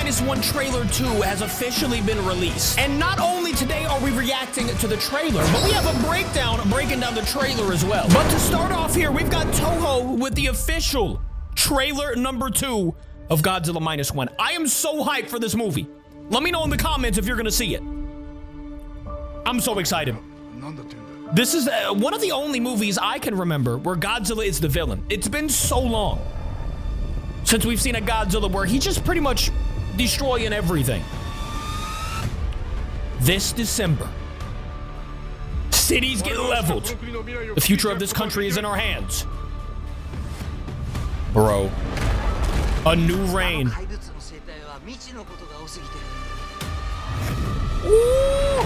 -1 Trailer 2 has officially been released. And not only today are we reacting to the trailer, but we have a breakdown breaking down the trailer as well. But to start off here, we've got Toho with the official trailer number 2 of Godzilla -1. I am so hyped for this movie. Let me know in the comments if you're gonna see it. I'm so excited. This is one of the only movies I can remember where Godzilla is the villain. It's been so long since we've seen a Godzilla where he's just pretty much destroying everything. This December, cities get leveled. The future of this country is in our hands. Bro, a new reign. Ooh.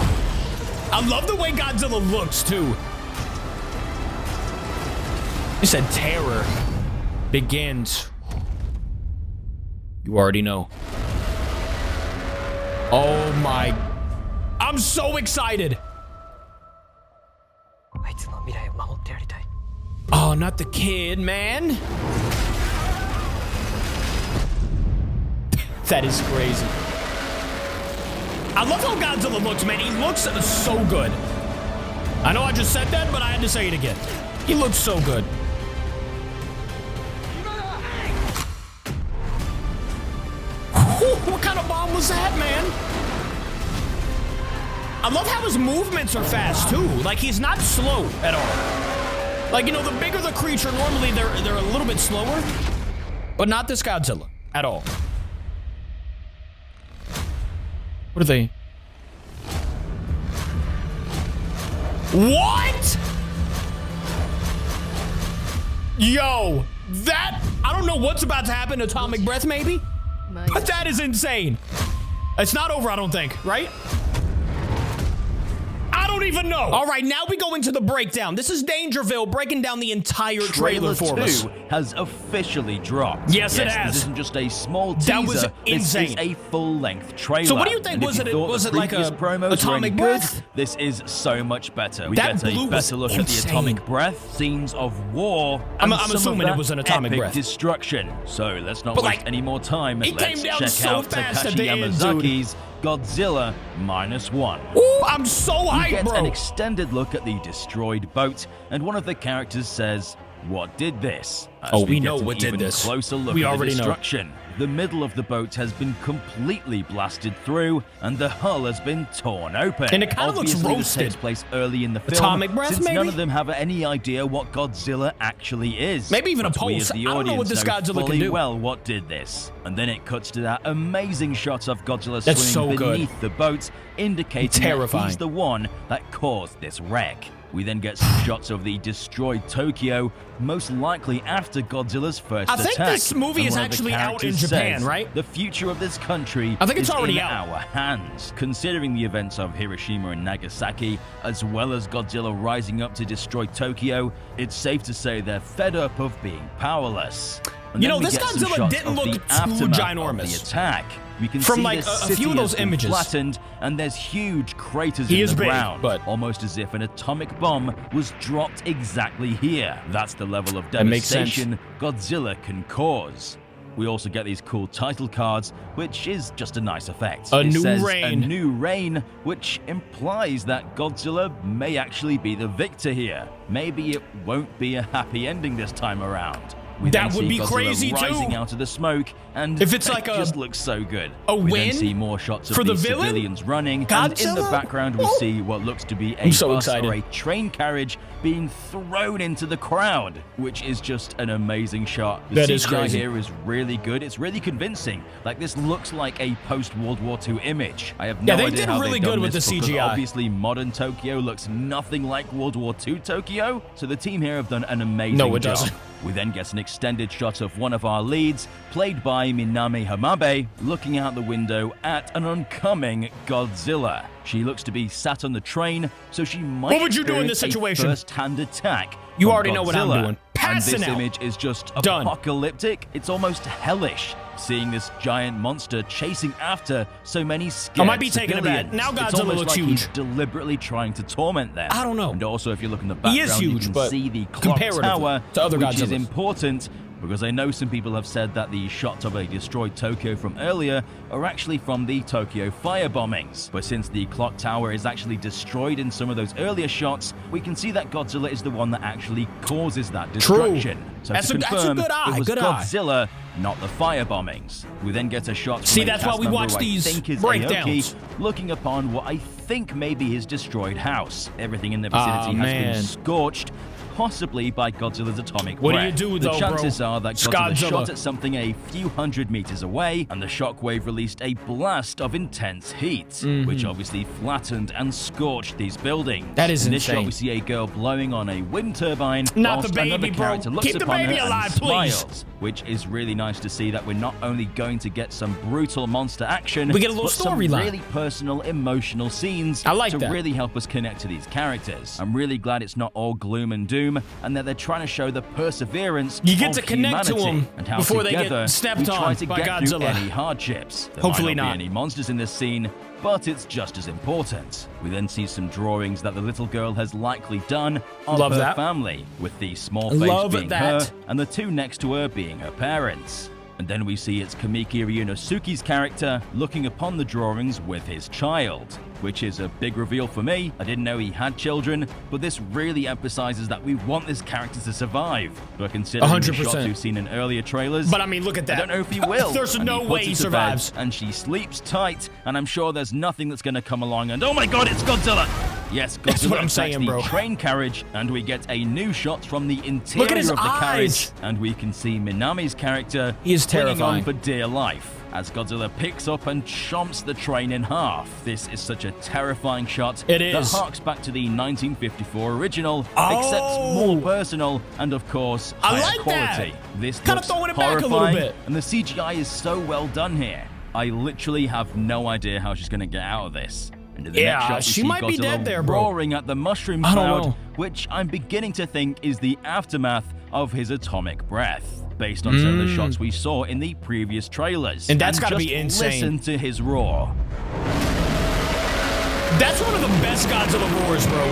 I love the way Godzilla looks too. You said terror begins. You already know. Oh my. I'm so excited. Oh, not the kid, man. That is crazy. I love how Godzilla looks, man. He looks so good. I know I just said that, but I had to say it again. He looks so good. What kind of bomb was that, man? I love how his movements are fast, too. Like, he's not slow at all. Like, you know, the bigger the creature, normally they're a little bit slower. But not this Godzilla at all. What are they? What? Yo, that, I don't know what's about to happen. Atomic breath, maybe? But that is insane. It's not over, I don't think, right? I don't even know. All right, now we go into the breakdown. This is Dangerville breaking down the entire trailer for us. Trailer 2 has officially dropped. Yes, it has. This isn't just a small teaser. That was insane. This is a full-length trailer. So what do you think? Was it like a atomic breath? This is so much better. We That get a blue better was look at the insane. atomic breath, scenes of war, and I'm some assuming of it was an that atomic epic breath. destruction. So let's not But, waste like, any more time. it Let's came down check so out fast at Takashi the end, dude. Yamazaki's Godzilla -1. Ooh, I'm so We hyped, get bro. an extended look at the destroyed boat, and one of the characters says, "What did this?" As we get know an what did even this. Closer look We at already the know. destruction. The middle of the boat has been completely blasted through, and the hull has been torn open. And it kinda looks Obviously, this roasted. takes place early in the film, Atomic breath, since none maybe? of them have any idea what Godzilla actually is. Maybe even a But we pulse. as the I don't know what audience this know Godzilla can fully do. well what did this. And then it cuts to that amazing shot of Godzilla That's swimming so good. beneath the boat, indicating that Terrifying. he's the one that caused this wreck. We then get some shots of the destroyed Tokyo, most likely after Godzilla's first I think attack. this movie And is one of the actually out in characters Japan, says, right? The future of this country I think it's is already in out. our hands. Considering the events of Hiroshima and Nagasaki, as well as Godzilla rising up to destroy Tokyo, it's safe to say they're fed up of being powerless. And You then know, we this get some Godzilla shots didn't of look the too aftermath ginormous. of the attack. We can From, see like, this a few city of those has been images. flattened, and there's huge craters He in is the big, ground, but- almost as if an atomic bomb was dropped exactly here. That's the level of That makes sense. devastation Godzilla can cause. We also get these cool title cards, which is just a nice effect. A It new says reign. A new reign, which implies that Godzilla may actually be the victor here. Maybe it won't be a happy ending this time around. We That then would see be Godzilla crazy, rising too. out of the smoke, and If it's it like a- just looks so good. a we win then see more shots of for the these villain? civilians running, and in the Godzilla? background we Oh. see what looks to be a I'm so bus excited. or a train carriage being thrown into the crowd, which is just an amazing shot. The That is CGI crazy. here is really good. It's really convincing. Like, this looks like a post-World War II image. I have no Yeah, they idea did how really they've done good with this the because CGI. obviously modern Tokyo looks nothing like World War II Tokyo, so the team here have done an amazing No, it job. doesn't. We then get an extended shot of one of our leads, played by Minami Hamabe, looking out the window at an oncoming Godzilla. She looks to be sat on the train, so she might What would you do in this experience a situation? first-hand attack. You from already know what I'm Godzilla. doing. Passing And this out. image is just Done. apocalyptic. It's almost hellish. Seeing this giant monster chasing after so many scared I might be taking it back. civilians. Now It's Godzilla almost looks like huge. He's deliberately trying to torment them. I don't know. And also, if you look in the He background, is you huge, can but see the clock comparatively tower, to other which is Godzillas. important because I know some people have said that the shots of a destroyed Tokyo from earlier are actually from the Tokyo fire bombings. But since the clock tower is actually destroyed in some of those earlier shots, we can see that Godzilla is the one that actually causes that destruction. True. So That's to confirm, a good eye. it was Good eye. Godzilla, not the fire bombings. We then get a shot from that's why we watch these breakdowns. looking upon what I think may be his destroyed house. Everything in the vicinity has been scorched, possibly by Godzilla's atomic What breath. do you do, though, The chances are that Godzilla shot at something a few hundred meters away, and the shockwave released a blast of intense heat, which obviously flattened and scorched these buildings. That is in this insane. shot, we see a girl blowing on a wind turbine, Not whilst the baby, another bro. character looks Keep the upon baby her alive, and please. smiles, which is really nice to see that we're not only going to get some brutal monster action, We get a little but some storyline. really personal, emotional scenes I like to that. really help us connect to these characters. I'm really glad it's not all gloom and doom, and that they're trying to show the perseverance You get of to connect to humanity them and how before they together get stepped we try on to by get through Godzilla. any hardships. There Hopefully might not not. be any monsters in this scene, but it's just as important. We then see some drawings that the little girl has likely done of Love her that. family, with the small face Love being that. her and the two next to her being her parents. And then we see it's Kamiki Ryunosuke's character looking upon the drawings with his child, which is a big reveal for me. I didn't know he had children, but this really emphasizes that we want this character to survive. But considering the 100%. shots we've seen in earlier trailers, But I mean, look at that. I don't know if he will. There's And no he way puts he her to survives. bed, and she sleeps tight, and I'm sure there's nothing that's going to come along and, oh my god, it's Godzilla! Yes, Godzilla That's what I'm attacks saying, the bro. train carriage, and we get a new shot from the interior Look at his of the eyes. carriage, and we can see Minami's character He is clinging terrifying. on for dear life as Godzilla picks up and chomps the train in half. This is such a terrifying shot It that is. harks back to the 1954 original, Oh. except more personal and, of course, I higher like that. quality. This Kinda looks throwing it back a little horrifying, bit. and the CGI is so well done here. I literally have no idea how she's going to get out of this. And in the Yeah, next shot, we she see might be Godzilla dead there, bro. roaring at the mushroom I don't cloud, know. which I'm beginning to think is the aftermath of his atomic breath, based on some of the shots we saw in the previous trailers. And that's gotta just be insane. Listen to his roar. That's one of the best Godzilla roars, bro.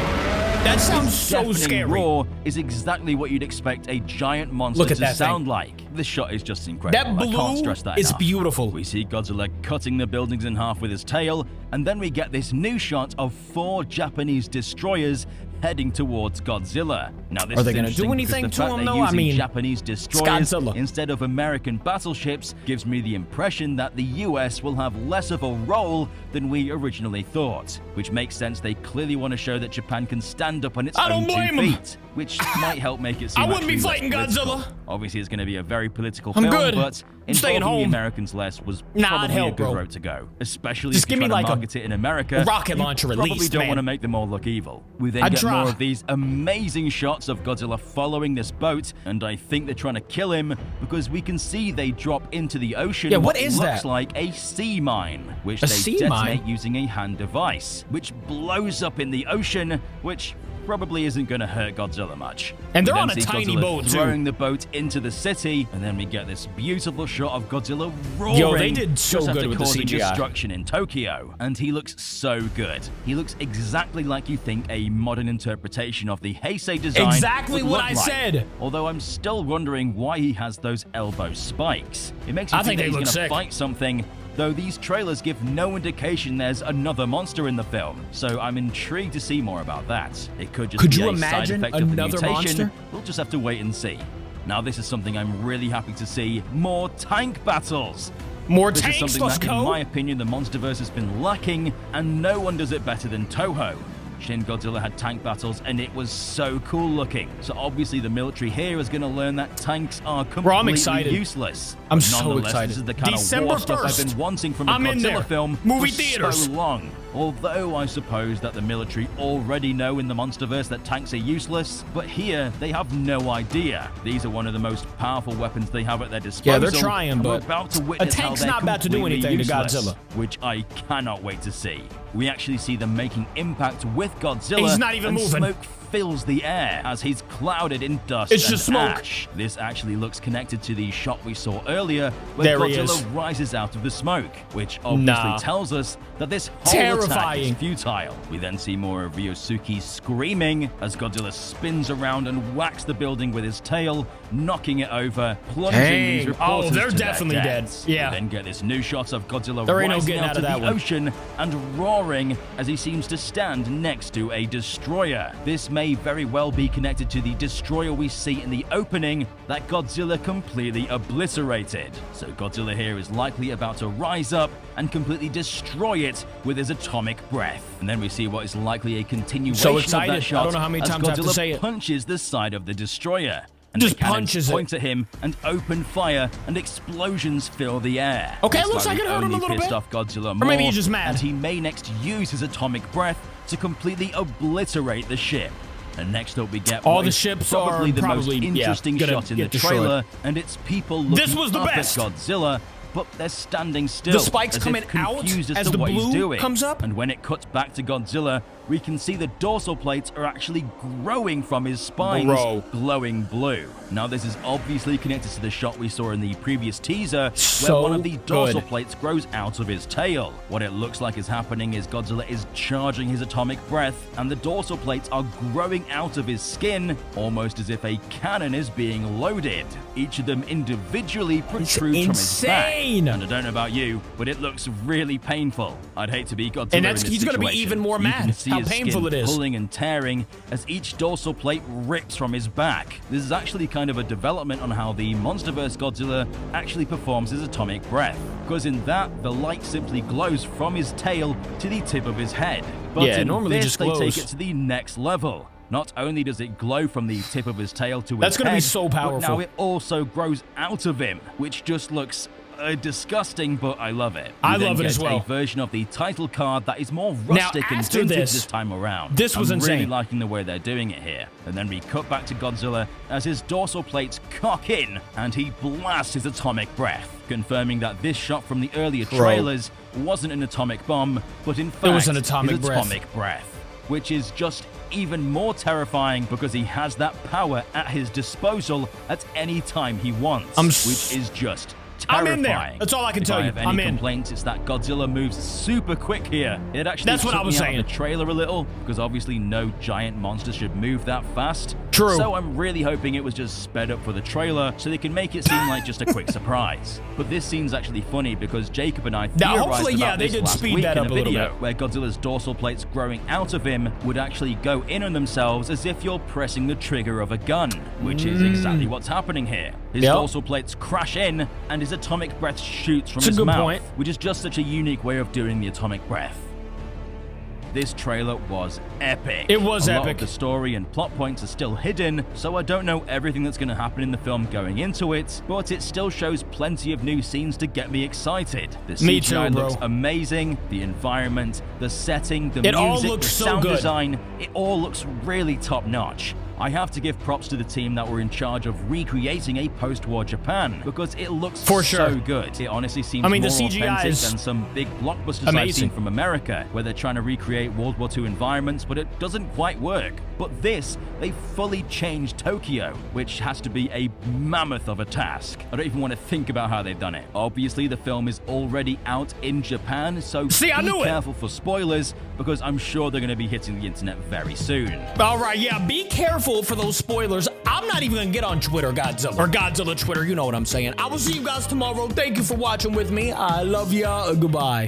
That sounds so Deafening scary. roar is exactly what you'd expect a giant monster Look at to that thing. sound like. This shot is just incredible. That I can't blue stress that is enough. beautiful. We see Godzilla cutting the buildings in half with his tail, and then we get this new shot of 4 Japanese destroyers heading towards Godzilla. Now, this Are they is gonna do interesting anything because to the fact him, they're though? I using mean, Japanese destroyers Godzilla. instead of American battleships gives me the impression that the US will have less of a role than we originally thought, which makes sense. They clearly want to show that Japan can stand up on its I don't own 2 blame 'em. feet, which might help make it seem I wouldn't be actually less fighting political. Godzilla. Obviously, it's going to be a very political I'm film, good. but I'm staying involving the home. Americans less was Nah, probably hell, a good bro. road to go, especially Just if you give me try to like a market it in America. rocket you launcher at probably least, don't man. want to make them all look evil. We then I'd get try. more of these amazing shots of Godzilla following this boat, and I think they're trying to kill him because we can see they drop into the ocean. Yeah, what is looks that? like a sea mine, which A they sea detonate mine? using a hand device, which blows up in the ocean, which probably isn't going to hurt Godzilla much. And they're We on then a see tiny Godzilla boat, too. throwing the boat into the city, and then we get this beautiful shot of Godzilla roaring. Yo, they did so just good after with the causing CGI. destruction in Tokyo, and he looks so good. He looks exactly like you think a modern interpretation of the Heisei design Exactly would what look I like. said. Although I'm still wondering why he has those elbow spikes. It makes me I think that they he's look going to sick. fight something, though these trailers give no indication there's another monster in the film, so I'm intrigued to see more about that. It could just Could be you a side imagine effect of the another mutation. monster? We'll just have to wait and see. Now, this is something I'm really happy to see: more tank battles. More This is tanks, something let's that, go. in my opinion, the MonsterVerse has been lacking, and no one does it better than Toho. Shin Godzilla had tank battles, and it was so cool looking. So obviously the military here is going to learn that tanks are Bro, I'm completely excited. useless. I'm But so nonetheless, excited. This is the kind December of war stuff 1st. I've been wanting from a I'm in there. Godzilla film Movie for theaters. so long. Although I suppose that the military already know in the MonsterVerse that tanks are useless, but here they have no idea. These are one of the most powerful weapons they have at their disposal. Yeah, they're trying, and we're but about to a witness how tank's they're not about to do completely anything to useless, Godzilla. which I cannot wait to see. We actually see them making impact with Godzilla. He's not even and moving. Smoke fills the air as he's clouded in dust It's and just smoke. ash. This actually looks connected to the shot we saw earlier where There he is. Godzilla rises out of the smoke, which obviously tells us that this whole attack is futile. We then see more of Ryosuke screaming as Godzilla spins around and whacks the building with his tail, knocking it over, plunging these reporters they're to definitely their dead. deaths. Yeah. We then get this new shot of Godzilla There ain't no rising getting out out of of that the one. ocean and roaring as he seems to stand next to a destroyer. This may very well be connected to the destroyer we see in the opening that Godzilla completely obliterated. So Godzilla here is likely about to rise up and completely destroy it with his atomic breath. And then we see what is likely a continuation So of excited. that shot I don't know how many as times I have to Godzilla say it. punches the side of the destroyer. And Just the cannons punches it. point at him and open fire, and explosions fill the air. Okay, This looks like it hurt him a only little pissed bit. off Godzilla Or maybe more, he's just mad. and he may next use his atomic breath to completely obliterate the ship. And next up we get All what the is ships probably are the probably, most interesting gonna shot in the get destroyed. trailer, and it's people looking This was the up best. at Godzilla, but they're standing still. The spikes as coming if out confused as to the what he's blue doing. comes up? And when it cuts back to Godzilla, we can see the dorsal plates are actually growing from his spines, Bro. glowing blue. Now this is obviously connected to the shot we saw in the previous teaser, So where one of the dorsal good. plates grows out of his tail. What it looks like is happening is Godzilla is charging his atomic breath, and the dorsal plates are growing out of his skin, almost as if a cannon is being loaded. Each of them individually protrudes from his back. insane. And I don't know about you, but it looks really painful. I'd hate to be Godzilla And that's- in this he's gonna be situation. even more You mad can see how his painful skin it is. pulling and tearing as each dorsal plate rips from his back. This is actually kind of a development on how the MonsterVerse Godzilla actually performs his atomic breath, because in that, the light simply glows from his tail to the tip of his head. But Yeah, in normally this, just they glows. take it to the next level. Not only does it glow from the tip of his tail to That's his gonna be head, so but powerful. now it also grows out of him, which just looks disgusting, but I love it. I We then love it as get well. a version of the title card that is more rustic and after vintage this- this time around. this was I'm really insane. liking the way they're doing it here. And then we cut back to Godzilla as his dorsal plates cock in and he blasts his atomic breath, confirming that this shot from the earlier trailers wasn't an atomic bomb, but in fact was an atomic his breath. atomic breath, which is just even more terrifying because he has that power at his disposal at any time he wants, which is just I'm terrifying. in there. That's all I can tell If I you. have any I'm in. complaints, it's that Godzilla moves super quick here. It actually That's what took I was me out saying. of the trailer a little, because obviously no giant monster should move that fast. True. So I'm really hoping it was just sped up for the trailer so they can make it seem like just a quick surprise. But this scene's actually funny because Jacob and I Now, theorized hopefully, yeah, about they this did last speed week that in up a a little video bit. where Godzilla's dorsal plates growing out of him would actually go in on themselves as if you're pressing the trigger of a gun, which is exactly what's happening here. His Yep. dorsal plates crash in and his atomic breath shoots from It's a his good mouth, point. which is just such a unique way of doing the atomic breath. This trailer was epic. It was a lot epic. of the story and plot points are still hidden, so I don't know everything that's going to happen in the film going into it, but it still shows plenty of new scenes to get me excited. The CGI Me too, bro. looks amazing, the environment, the setting, the It all music, looks the so sound good. design, it all looks really top notch. I have to give props to the team that were in charge of recreating a post-war Japan, because it looks For sure. so good. It honestly seems I mean, the more CGI authentic is than some big blockbusters I've amazing. seen from America, where they're trying to recreate World War II environments, but it doesn't quite work. But this, they fully changed Tokyo, which has to be a mammoth of a task. I don't even want to think about how they've done it. Obviously, the film is already out in Japan, so See, I be knew it. careful for spoilers, because I'm sure they're going to be hitting the internet very soon. All right, yeah, be careful for those spoilers. I'm not even gonna get on Twitter, Godzilla. Or Godzilla Twitter, you know what I'm saying. I will see you guys tomorrow. Thank you for watching with me. I love ya. Goodbye.